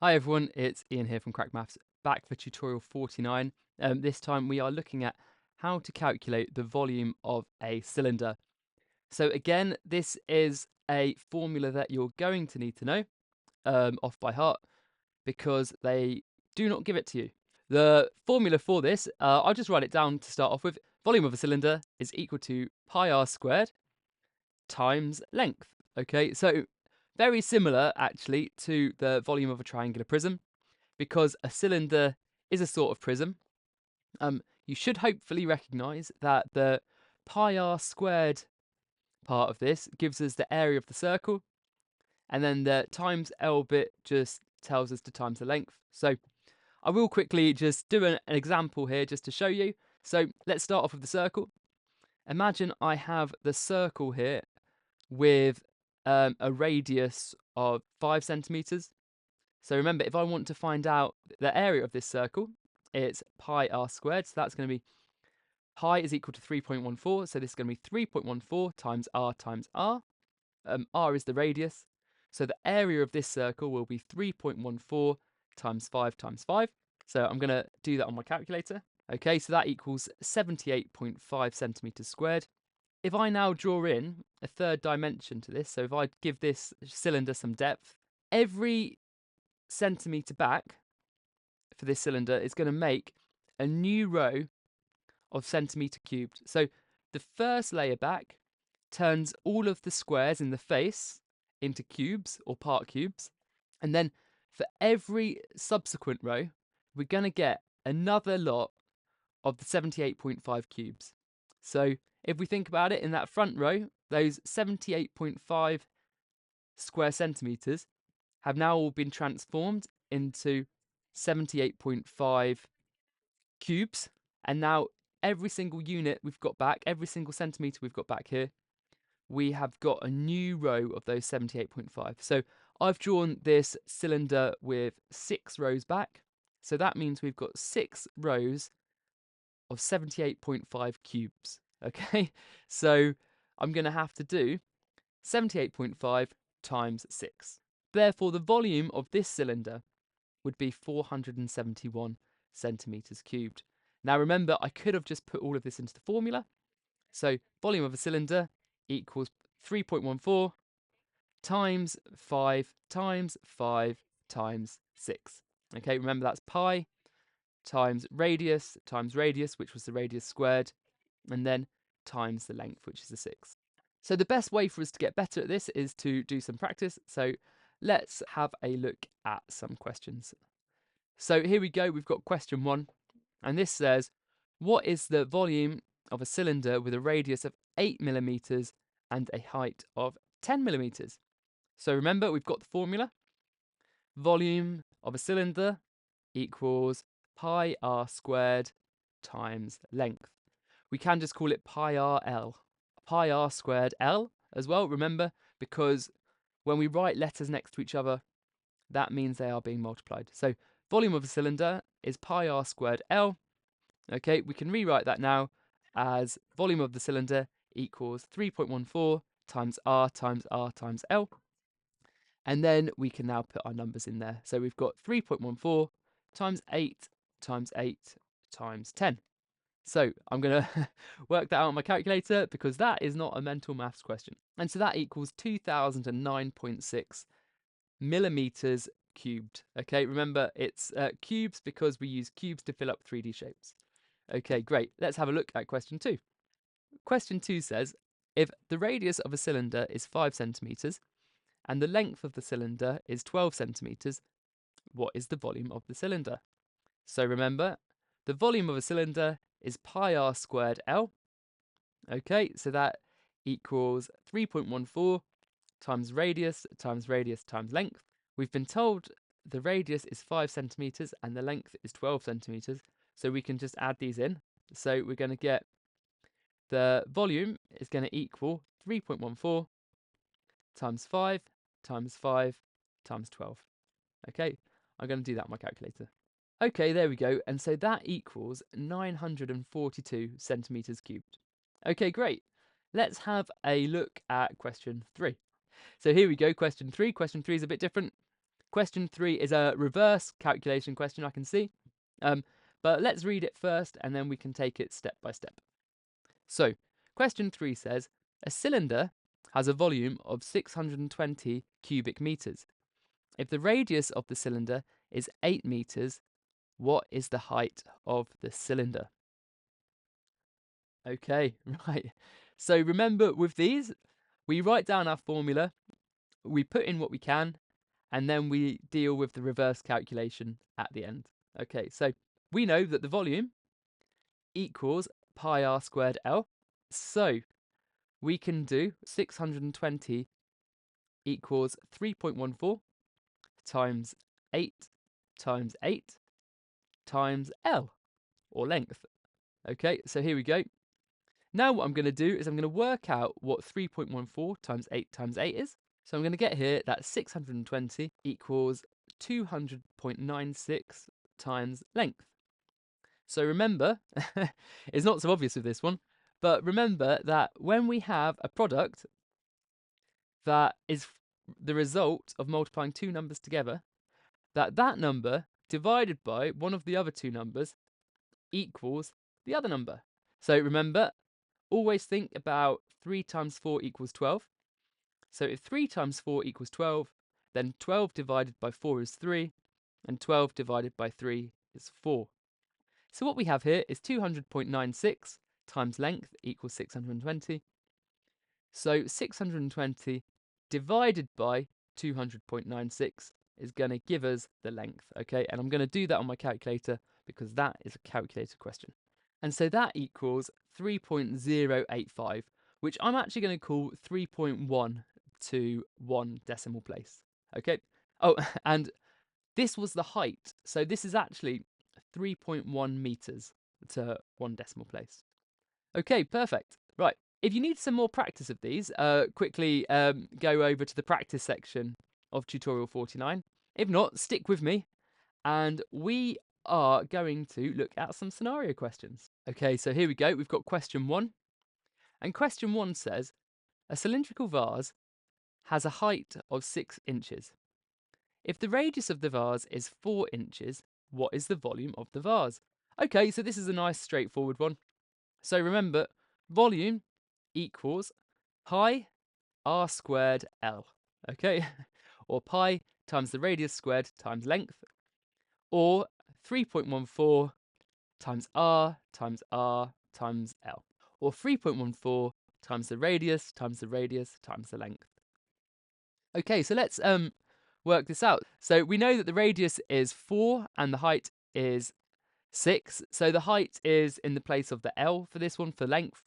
Hi everyone, it's Ian here from Crack Maths, back for tutorial 49. This time we are looking at how to calculate the volume of a cylinder. So again, this is a formula that you're going to need to know off by heart because they do not give it to you. The formula for this, I'll just write it down to start off with. Volume of a cylinder is equal to pi r squared times length. Okay, so very similar actually to the volume of a triangular prism, because a cylinder is a sort of prism. You should hopefully recognise that the pi r squared part of this gives us the area of the circle, and then the times L bit just tells us to times the length. So I will quickly just do an example here just to show you. So let's start off with the circle. Imagine I have the circle here with a radius of 5 centimeters. So remember, if I want to find out the area of this circle, it's pi r squared. So that's going to be pi is equal to 3.14. So this is going to be 3.14 times r times r. R is the radius. So the area of this circle will be 3.14 times 5 times 5. So I'm going to do that on my calculator. Okay, so that equals 78.5 centimeters squared. If I now draw in a third dimension to this, so if I give this cylinder some depth, every centimetre back for this cylinder is going to make a new row of centimetre cubed. So the first layer back turns all of the squares in the face into cubes or part cubes. And then for every subsequent row, we're going to get another lot of the 78.5 cubes. So if we think about it, in that front row, those 78.5 square centimetres have now all been transformed into 78.5 cubes. And now every single unit we've got back, every single centimetre we've got back here, we have got a new row of those 78.5. So I've drawn this cylinder with 6 rows back. So that means we've got 6 rows of 78.5 cubes. Okay, so I'm going to have to do 78.5 times 6. Therefore, the volume of this cylinder would be 471 centimetres cubed. Now remember, I could have just put all of this into the formula. So volume of a cylinder equals 3.14 times 5 times 5 times 6. Okay, remember that's pi times radius, which was the radius squared, and then times the length, which is the 6. So the best way for us to get better at this is to do some practice. So let's have a look at some questions. So here we go, we've got question 1, and this says, what is the volume of a cylinder with a radius of 8 millimeters and a height of 10 millimeters? So remember, we've got the formula. Volume of a cylinder equals pi r squared times length. We can just call it pi r L. Pi r squared L as well, remember, because when we write letters next to each other, that means they are being multiplied. So volume of a cylinder is pi r squared L. Okay, we can rewrite that now as volume of the cylinder equals 3.14 times r times r times L. And then we can now put our numbers in there. So we've got 3.14 times 8 times 8 times 10. So I'm going to work that out on my calculator because that is not a mental maths question. And so that equals 2009.6 millimeters cubed. Okay, remember it's cubes because we use cubes to fill up 3D shapes. Okay, great. Let's have a look at question 2. Question 2 says, if the radius of a cylinder is 5 centimeters and the length of the cylinder is 12 centimeters, what is the volume of the cylinder? So remember, the volume of a cylinder is pi r squared L. Okay, so that equals 3.14 times radius times radius times length. We've been told the radius is 5 centimeters and the length is 12 centimeters, so we can just add these in. So we're going to get the volume is going to equal 3.14 times 5 times 5 times 12. Okay, I'm going to do that on my calculator. Okay, there we go. And so that equals 942 centimeters cubed. Okay, great. Let's have a look at question 3. So here we go, question 3. Question 3 is a bit different. Question 3 is a reverse calculation question, I can see. But let's read it first and then we can take it step by step. So, question 3 says, a cylinder has a volume of 620 cubic meters. If the radius of the cylinder is 8 meters, what is the height of the cylinder? Okay, right. So remember with these, we write down our formula, we put in what we can, and then we deal with the reverse calculation at the end. Okay, so we know that the volume equals pi r squared L. So we can do 620 equals 3.14 times 8 times 8 times L, or length. Okay, so here we go. Now what I'm going to do is I'm going to work out what 3.14 times 8 is. So I'm going to get here that 620 equals 200.96 times length. So remember, it's not so obvious with this one, but remember that when we have a product that is the result of multiplying two numbers together, that number divided by one of the other two numbers equals the other number. So remember, always think about 3 times 4 equals 12. So if 3 times 4 equals 12, then 12 divided by 4 is 3, and 12 divided by 3 is 4. So what we have here is 200.96 times length equals 620. So 620 divided by 200.96 is going to give us the length, okay? And I'm going to do that on my calculator because that is a calculator question. And so that equals 3.085, which I'm actually going to call 3.1 to 1 decimal place, okay? Oh, and this was the height. So this is actually 3.1 meters to 1 decimal place. Okay, perfect. Right. If you need some more practice of these, quickly go over to the practice section of tutorial 49. If not, stick with me and we are going to look at some scenario questions. Okay, so here we go. We've got question 1. And question 1 says, a cylindrical vase has a height of 6 inches. If the radius of the vase is 4 inches, what is the volume of the vase? Okay, so this is a nice straightforward one. So remember, volume equals pi r squared L, okay? Or pi times the radius squared times length, or 3.14 times r times L, or 3.14 times the radius times the length. Okay, so let's work this out. So we know that the radius is 4 and the height is 6. So the height is in the place of the L for this one, for length.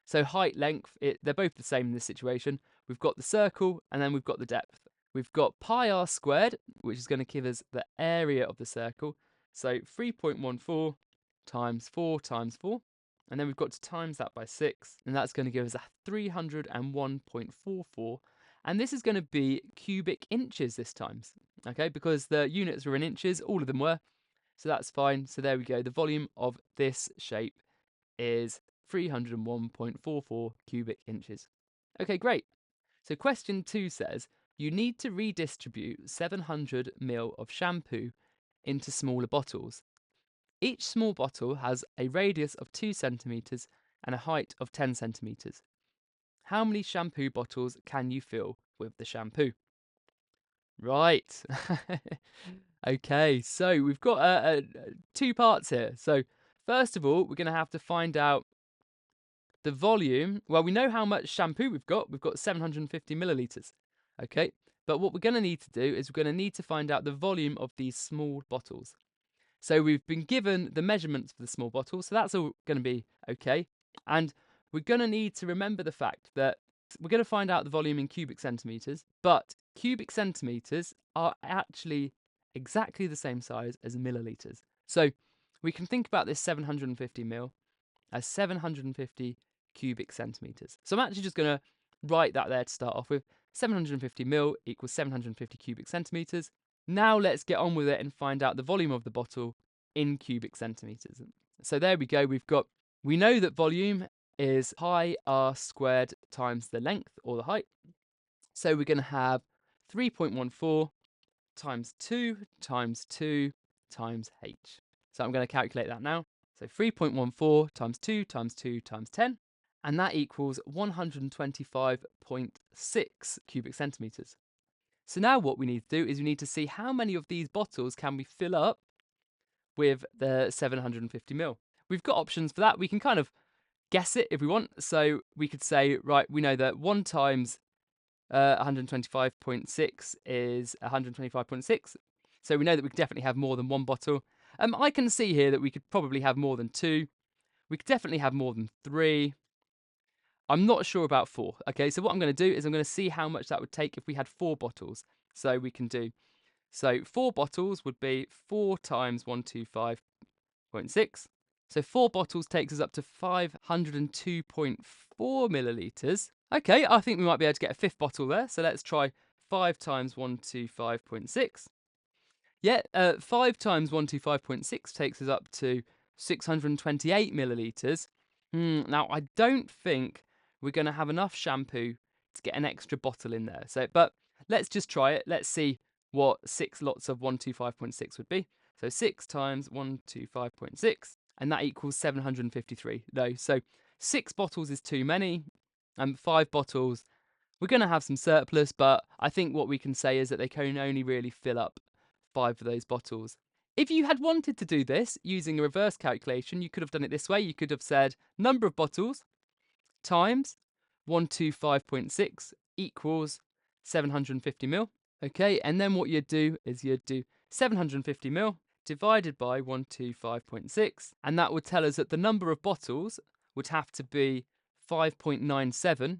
So height, length, they're both the same in this situation. We've got the circle and then we've got the depth. We've got pi r squared, which is going to give us the area of the circle. So 3.14 times 4 times 4. And then we've got to times that by 6. And that's going to give us a 301.44. And this is going to be cubic inches this time. Okay, because the units were in inches, all of them were. So that's fine. So there we go. The volume of this shape is 301.44 cubic inches. Okay, great. So question 2 says, you need to redistribute 700 ml of shampoo into smaller bottles. Each small bottle has a radius of 2 centimeters and a height of 10 centimeters. How many shampoo bottles can you fill with the shampoo? Right. Okay, so we've got two parts here. So first of all, we're going to have to find out the volume. Well, we know how much shampoo we've got. We've got 750 millilitres. Okay, but what we're going to need to do is we're going to need to find out the volume of these small bottles. So we've been given the measurements for the small bottles, so that's all going to be okay. And we're going to need to remember the fact that we're going to find out the volume in cubic centimetres, but cubic centimetres are actually exactly the same size as millilitres. So we can think about this 750 mil as 750 cubic centimetres. So I'm actually just going to write that there to start off with. 750 mil equals 750 cubic centimetres. Now let's get on with it and find out the volume of the bottle in cubic centimetres. So there we go. We know that volume is pi r squared times the length or the height. So we're going to have 3.14 times 2 times 2 times h. So I'm going to calculate that now. So 3.14 times 2 times 2 times 10, and that equals 125.6 cubic centimetres. So now what we need to do is we need to see how many of these bottles can we fill up with the 750ml. We've got options for that. We can kind of guess it if we want. So we could say, right, we know that 1 times 125.6 is 125.6. So we know that we could definitely have more than one bottle. I can see here that we could probably have more than 2. We could definitely have more than 3. I'm not sure about 4. Okay, so what I'm going to do is I'm going to see how much that would take if we had 4 bottles. So we can do, so 4 bottles would be 4 times 125.6. So 4 bottles takes us up to 502.4 millilitres. Okay, I think we might be able to get a 5th bottle there. So let's try 5 times 125.6. Yeah, 5 times 125.6 takes us up to 628 millilitres. Now, I don't think we're going to have enough shampoo to get an extra bottle in there. So, but let's just try it. Let's see what 6 lots of 125.6 would be. So 6 times 125.6, and that equals 753. No, so 6 bottles is too many, and 5 bottles, we're going to have some surplus, but I think what we can say is that they can only really fill up 5 of those bottles. If you had wanted to do this using a reverse calculation, you could have done it this way. You could have said number of bottles times 125.6 equals 750ml. Okay, and then what you'd do is you'd do 750ml divided by 125.6, and that would tell us that the number of bottles would have to be 5.97.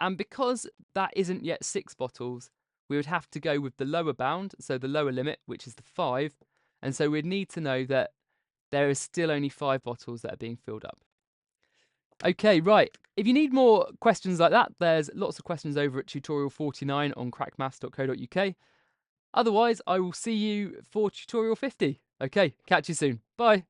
And because that isn't yet 6 bottles, we would have to go with the lower bound, so the lower limit, which is the 5. And so we'd need to know that there is still only 5 bottles that are being filled up. Okay, right. If you need more questions like that, there's lots of questions over at tutorial 49 on crackmaths.co.uk. Otherwise, I will see you for tutorial 50. Okay, catch you soon. Bye.